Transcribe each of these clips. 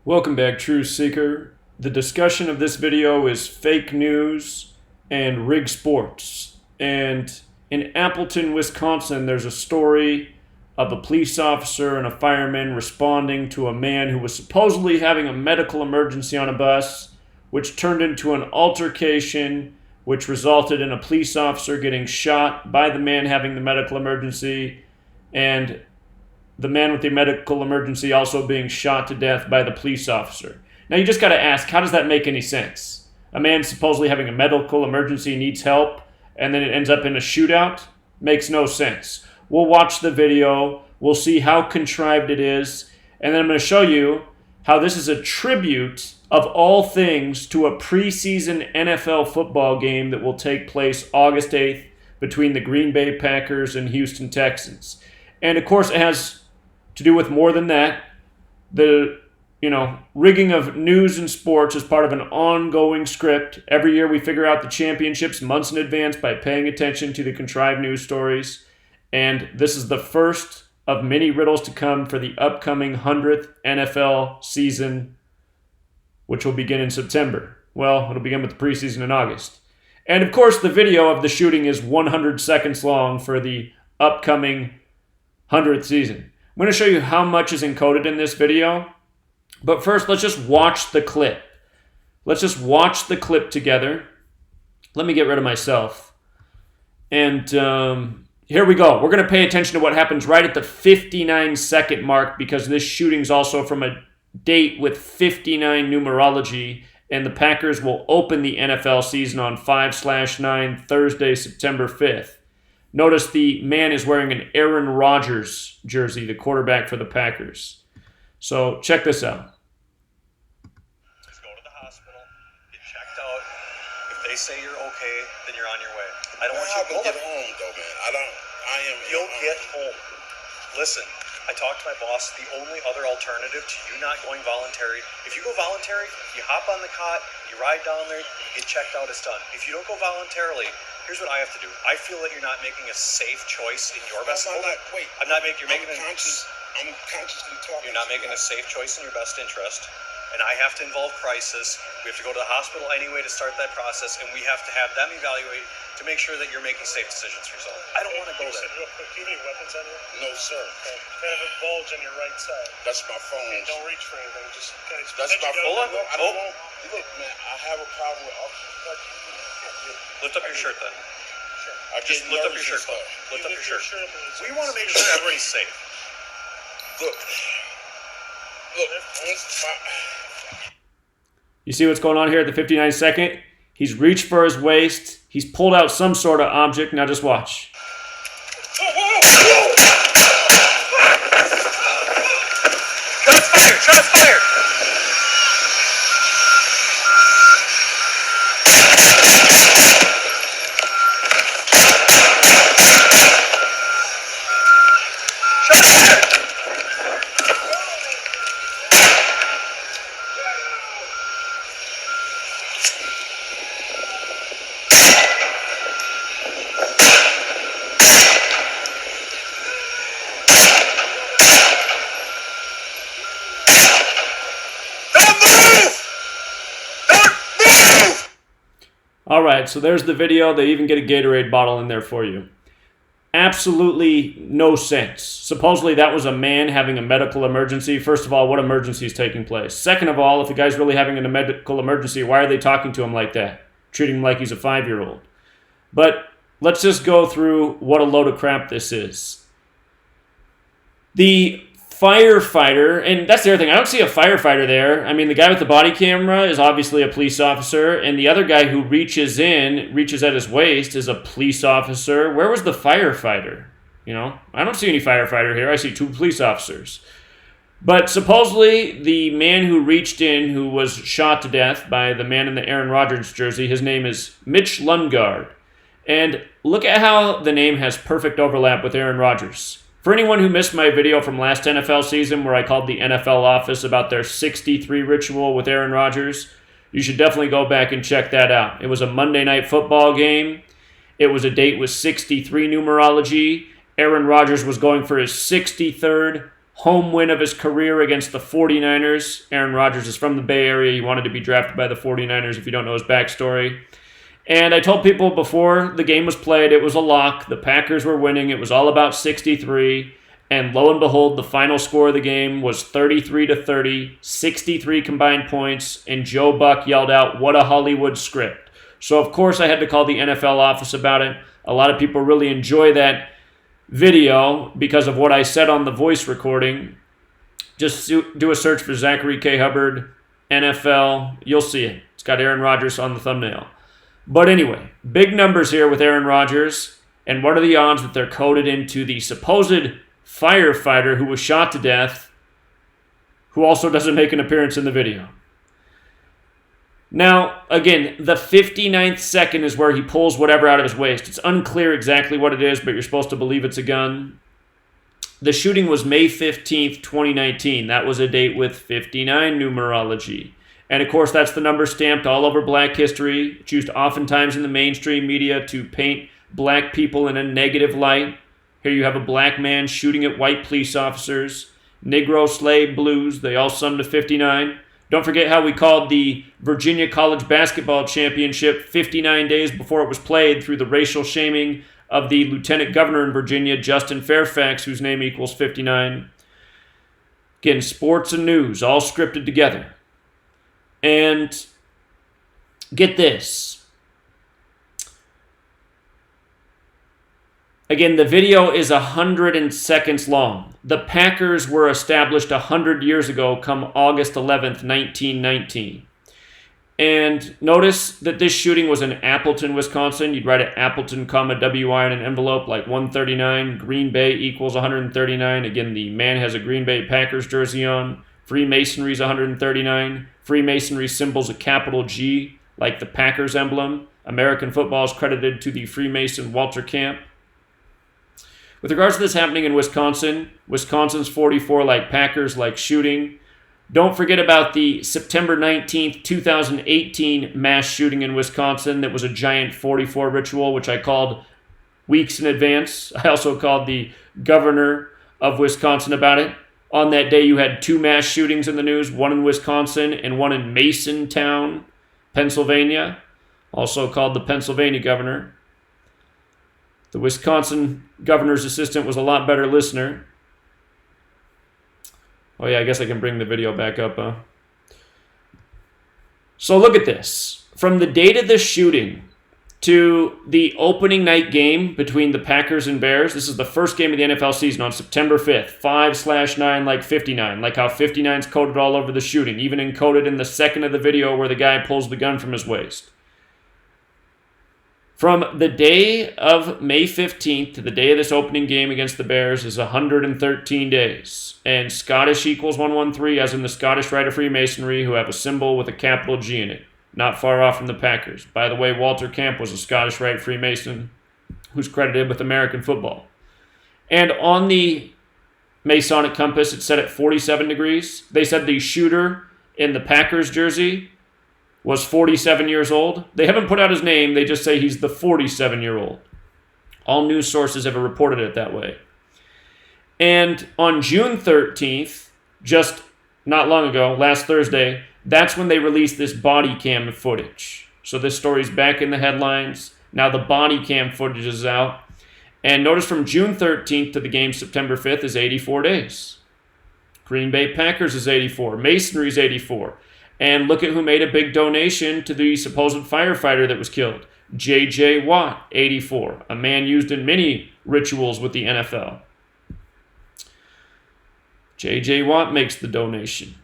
Welcome back, Truth Seeker. The discussion of this video is fake news and rigged sports. And in Appleton, Wisconsin, there's a story of a police officer and a fireman responding to a man who was supposedly having a medical emergency on a bus, which turned into an altercation, which resulted in a police officer getting shot by the man having the medical emergency, and the man with the medical emergency also being shot to death by the police officer. Now you just got to ask, how does that make any sense? A man supposedly having a medical emergency needs help, and then it ends up in a shootout? Makes no sense. We'll watch the video, we'll see how contrived it is, and then I'm going to show you how this is a tribute of all things to a preseason NFL football game that will take place August 8th between the Green Bay Packers and Houston Texans. And of course it has to do with more than that. The rigging of news and sports is part of an ongoing script. Every year we figure out the championships months in advance by paying attention to the contrived news stories. And this is the first of many riddles to come for the upcoming 100th NFL season, which will begin in September. Well, it'll begin with the preseason in August. And of course, the video of the shooting is 100 seconds long for the upcoming 100th season. I'm going to show you how much is encoded in this video. But first, let's just watch the clip. Let's just watch the clip together. Let me get rid of myself. And here we go. We're going to pay attention to what happens right at the 59-second mark, because this shooting's also from a date with 59 numerology, and the Packers will open the NFL season on 5/9 Thursday, September 5th. Notice the man is wearing an Aaron Rodgers jersey, the quarterback for the Packers. So check this out. Just go to the hospital, get checked out. If they say you're okay, then you're on your way. I don't want you to get home, though, man. You'll get home. Listen, I talked to my boss. The only other alternative to you not going voluntary, if you go voluntary, you hop on the cot, you ride down there, you get checked out, it's done. If you don't go voluntarily, here's what I have to do. I feel that you're not making a safe choice in your best interest. I'm consciously talking. You're not making a safe choice in your best interest. And I have to involve crisis. We have to go to the hospital anyway to start that process, and we have to have them evaluate to make sure that you're making safe decisions for yourself. I don't want to go there. Real quick, do you need weapons on you? No, sir. Okay. Kind of a bulge on your right side. That's my phone. Okay, don't reach for anything. Just kind of. That's my phone. Hold on. Look, man, I have a problem with officers. Lift up your shirt then. Sure. Just lift up your shirt. Lift up your shirt. We want to make sure everybody's safe. Look. You see what's going on here at the 59 second? He's reached for his waist. He's pulled out some sort of object. Now just watch. Shots fired! Shots fired! All right, so there's the video. They even get a Gatorade bottle in there for you. Absolutely no sense. Supposedly that was a man having a medical emergency. First of all, what emergency is taking place? Second of all, if the guy's really having a medical emergency, why are they talking to him like that? Treating him like he's a 5-year-old. But let's just go through what a load of crap this is. The firefighter, and that's the other thing, I don't see a firefighter there. I mean, the guy with the body camera is obviously a police officer, and the other guy who reaches at his waist is a police officer. Where was the firefighter? I don't see any firefighter here. I see 2 police officers. But supposedly, the man who reached in, who was shot to death by the man in the Aaron Rodgers jersey, his name is Mitch Lundgaard. And look at how the name has perfect overlap with Aaron Rodgers. For anyone who missed my video from last NFL season where I called the NFL office about their 63 ritual with Aaron Rodgers, you should definitely go back and check that out. It was a Monday night football game. It was a date with 63 numerology. Aaron Rodgers was going for his 63rd home win of his career against the 49ers. Aaron Rodgers is from the Bay Area. He wanted to be drafted by the 49ers if you don't know his backstory. And I told people before the game was played, it was a lock. The Packers were winning. It was all about 63. And lo and behold, the final score of the game was 33-30, 63 combined points, and Joe Buck yelled out, "What a Hollywood script." So, of course, I had to call the NFL office about it. A lot of people really enjoy that video because of what I said on the voice recording. Just do a search for Zachary K. Hubbard, NFL. You'll see it. It's got Aaron Rodgers on the thumbnail. But anyway, big numbers here with Aaron Rodgers. And what are the odds that they're coded into the supposed firefighter who was shot to death, who also doesn't make an appearance in the video? Now, again, the 59th second is where he pulls whatever out of his waist. It's unclear exactly what it is, but you're supposed to believe it's a gun. The shooting was May 15th, 2019. That was a date with 59 numerology. And of course, that's the number stamped all over black history. It's used oftentimes in the mainstream media to paint black people in a negative light. Here you have a black man shooting at white police officers. Negro slave blues, they all sum to 59. Don't forget how we called the Virginia College Basketball Championship 59 days before it was played through the racial shaming of the Lieutenant Governor in Virginia, Justin Fairfax, whose name equals 59. Again, sports and news, all scripted together. And get this. Again, the video is 100 seconds long. The Packers were established 100 years ago come August 11th, 1919. And notice that this shooting was in Appleton, Wisconsin. You'd write it Appleton, WI in an envelope like 139. Green Bay equals 139. Again, the man has a Green Bay Packers jersey on. Freemasonry is 139. Freemasonry symbol's a capital G, like the Packers emblem. American football is credited to the Freemason Walter Camp. With regards to this happening in Wisconsin, Wisconsin's 44 like Packers like shooting. Don't forget about the September 19th, 2018 mass shooting in Wisconsin that was a giant 44 ritual, which I called weeks in advance. I also called the governor of Wisconsin about it. On that day, you had 2 mass shootings in the news, one in Wisconsin and one in Masontown, Pennsylvania, also called the Pennsylvania governor. The Wisconsin governor's assistant was a lot better listener. Oh yeah, I guess I can bring the video back up, huh? So look at this. From the date of the shooting to the opening night game between the Packers and Bears, this is the first game of the NFL season on September 5th. 5/9 like 59, like how 59's coded all over the shooting, even encoded in the second of the video where the guy pulls the gun from his waist. From the day of May 15th to the day of this opening game against the Bears is 113 days. And Scottish equals 113, as in the Scottish Rite of Freemasonry, who have a symbol with a capital G in it. Not far off from the Packers. By the way, Walter Camp was a Scottish Rite Freemason who's credited with American football. And on the Masonic compass, it's set at 47 degrees. They said the shooter in the Packers jersey was 47 years old. They haven't put out his name. They just say he's the 47-year-old. All news sources have reported it that way. And on June 13th, just not long ago, last Thursday, that's when they released this body cam footage. So this story's back in the headlines. Now the body cam footage is out. And notice from June 13th to the game September 5th is 84 days. Green Bay Packers is 84. Masonry is 84. And look at who made a big donation to the supposed firefighter that was killed. J.J. Watt, 84. A man used in many rituals with the NFL. J.J. Watt makes the donation.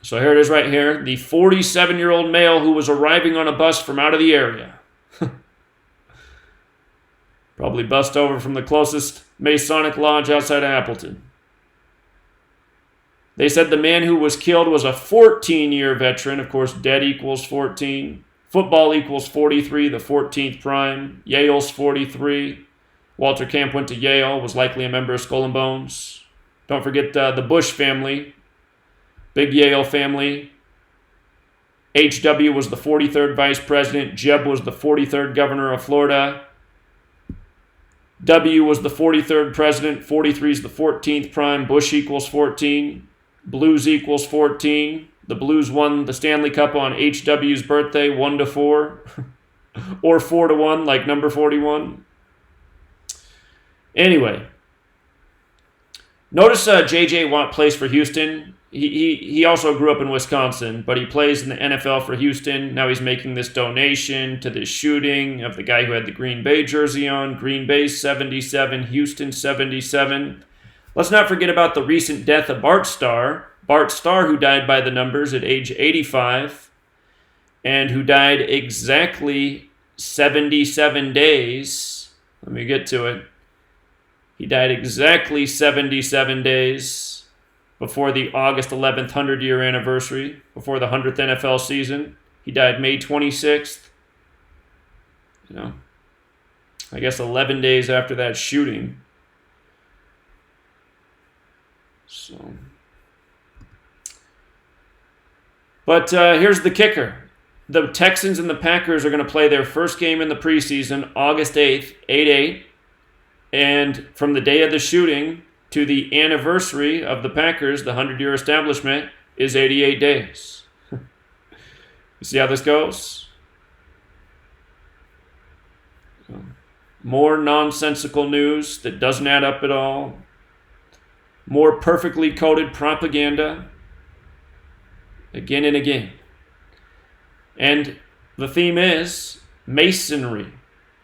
So here it is right here. The 47-year-old male who was arriving on a bus from out of the area. Probably bussed over from the closest Masonic lodge outside of Appleton. They said the man who was killed was a 14-year veteran. Of course, dead equals 14. Football equals 43, the 14th prime. Yale's 43. Walter Camp went to Yale, was likely a member of Skull and Bones. Don't forget the Bush family, big Yale family. H.W. was the 43rd vice president. Jeb was the 43rd governor of Florida. W was the 43rd president. 43 is the 14th prime. Bush equals 14. Blues equals 14. The Blues won the Stanley Cup on HW's birthday, 1-4. Or 4-1, like number 41. Anyway. Notice J.J. Watt plays for Houston. He also grew up in Wisconsin, but he plays in the NFL for Houston. Now he's making this donation to this shooting of the guy who had the Green Bay jersey on. Green Bay 77, Houston 77. Let's not forget about the recent death of Bart Starr. Bart Starr, who died by the numbers at age 85, and who died exactly 77 days. Let me get to it. He died exactly 77 days before the August 11th 100-year anniversary, before the 100th NFL season. He died May 26th. I guess 11 days after that shooting. So, but here's the kicker. The Texans and the Packers are going to play their first game in the preseason, August 8th, 8-8. And from the day of the shooting to the anniversary of the Packers, the 100-year establishment, is 88 days. You see how this goes? More nonsensical news that doesn't add up at all. More perfectly coded propaganda. Again and again. And the theme is masonry.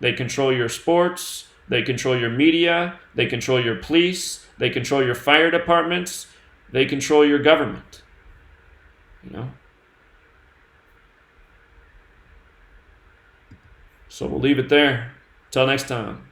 They control your sports. They control your media. They control your police. They control your fire departments. They control your government. So we'll leave it there. Till next time.